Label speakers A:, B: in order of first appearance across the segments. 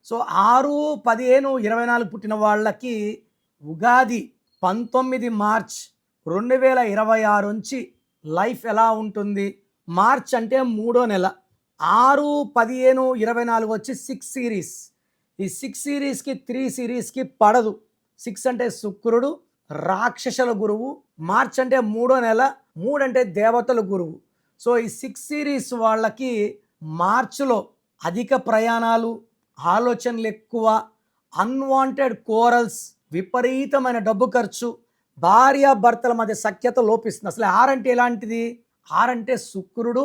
A: So 6/15/24 పుట్టిన వాళ్ళకి Ugadi 19 March 2026 నుంచి లైఫ్ ఎలా ఉంటుంది? మార్చ్ అంటే మూడో నెల. 6/15/24 వచ్చి 6 సిరీస్. ఈ 6 సిరీస్కి 3 సిరీస్కి పడదు. 6 అంటే శుక్రుడు, రాక్షసుల గురువు. మార్చ్ అంటే మూడో నెల, 3 అంటే దేవతల గురువు. సో ఈ 6 సిరీస్ వాళ్ళకి మార్చిలో అధిక ప్రయాణాలు, ఆలోచనలు ఎక్కువ, అన్వాంటెడ్ కోరల్స్, విపరీతమైన డబ్బు ఖర్చు, భార్యాభర్తల మధ్య సఖ్యత లోపిస్తుంది. అసలు 6 అంటే ఎలాంటిది? 6 అంటే శుక్రుడు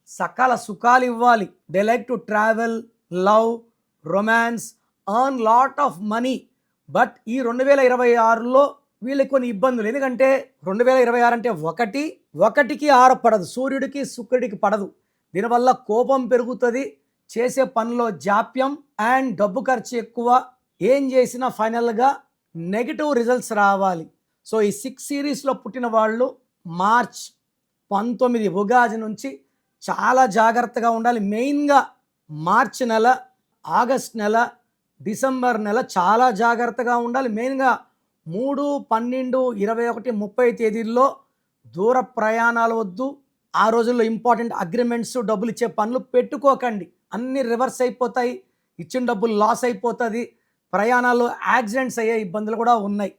A: సకల సుఖాలు ఇవ్వాలి. They like to travel, love, romance, earn lot of money. But ఈ 2026లో వీళ్ళకి కొన్ని ఇబ్బందులు. ఎందుకంటే 2026 అంటే 1కి 6 పడదు, సూర్యుడికి శుక్రుడికి పడదు. దీనివల్ల కోపం పెరుగుతుంది, చేసే పనిలో జాప్యం అండ్ డబ్బు ఖర్చు ఎక్కువ. ఏం చేసినా ఫైనల్గా నెగిటివ్ రిజల్ట్స్ రావాలి. సో ఈ 6 సిరీస్లో పుట్టిన వాళ్ళు మార్చ్ 19 ఉగాది నుంచి చాలా జాగ్రత్తగా ఉండాలి. మెయిన్గా మార్చ్ నెల, ఆగస్ట్ నెల, డిసెంబర్ నెల చాలా జాగ్రత్తగా ఉండాలి. మెయిన్గా 3, 12, 21, 30 తేదీల్లో దూర ప్రయాణాలు వద్దు. ఆ రోజుల్లో ఇంపార్టెంట్ అగ్రిమెంట్స్, డబ్బులు ఇచ్చే పనులు పెట్టుకోకండి. అన్నీ రివర్స్ అయిపోతాయి, ఇచ్చిన డబ్బులు లాస్ అయిపోతుంది, ప్రయాణాలు యాక్సిడెంట్స్ అయ్యే ఇబ్బందులు కూడా ఉన్నాయి.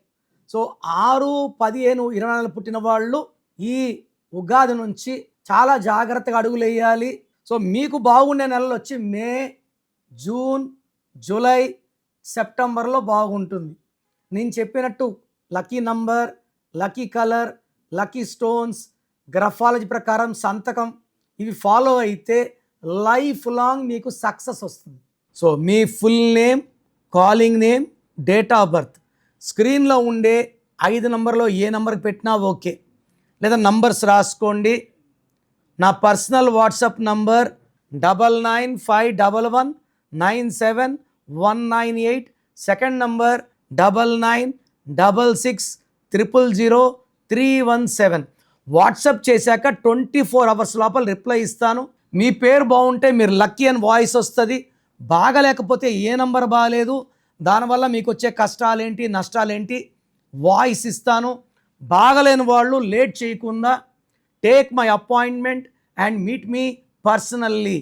A: సో 6/15/24 పుట్టిన వాళ్ళు ఈ ఉగాది నుంచి చాలా జాగ్రత్తగా అడుగులు వేయాలి. సో మీకు బాగుండే నెలలు వచ్చి మే, జూన్, జూలై, సెప్టెంబర్లో బాగుంటుంది. నేను చెప్పినట్టు lucky number, lucky colour, lucky stones, graphology ప్రకారం సంతకం, ఇవి ఫాలో అయితే లైఫ్ లాంగ్ మీకు సక్సెస్ వస్తుంది. So me full name, calling name, date of birth, స్క్రీన్లో ఉండే 5 నంబర్లో ఏ నెంబర్కి పెట్టినా ఓకే, లేదా నంబర్స్ రాసుకోండి. నా personal WhatsApp number 9951197198, second number 9966000317. WhatsApp చేశాక 24 అవర్స్ లోపల రిప్లై ఇస్తాను. మీ పేరు బాగుంటే మీరు లక్కీ అని వాయిస్ వస్తుంది. బాగలేకపోతే ఏ నంబర్ బాగాలేదు, దానివల్ల మీకు వచ్చే కష్టాలేంటి, నష్టాలేంటి వాయిస్ ఇస్తాను. బాగలేని వాళ్ళు లేట్ చేయకుండా take my appointment and meet me personally.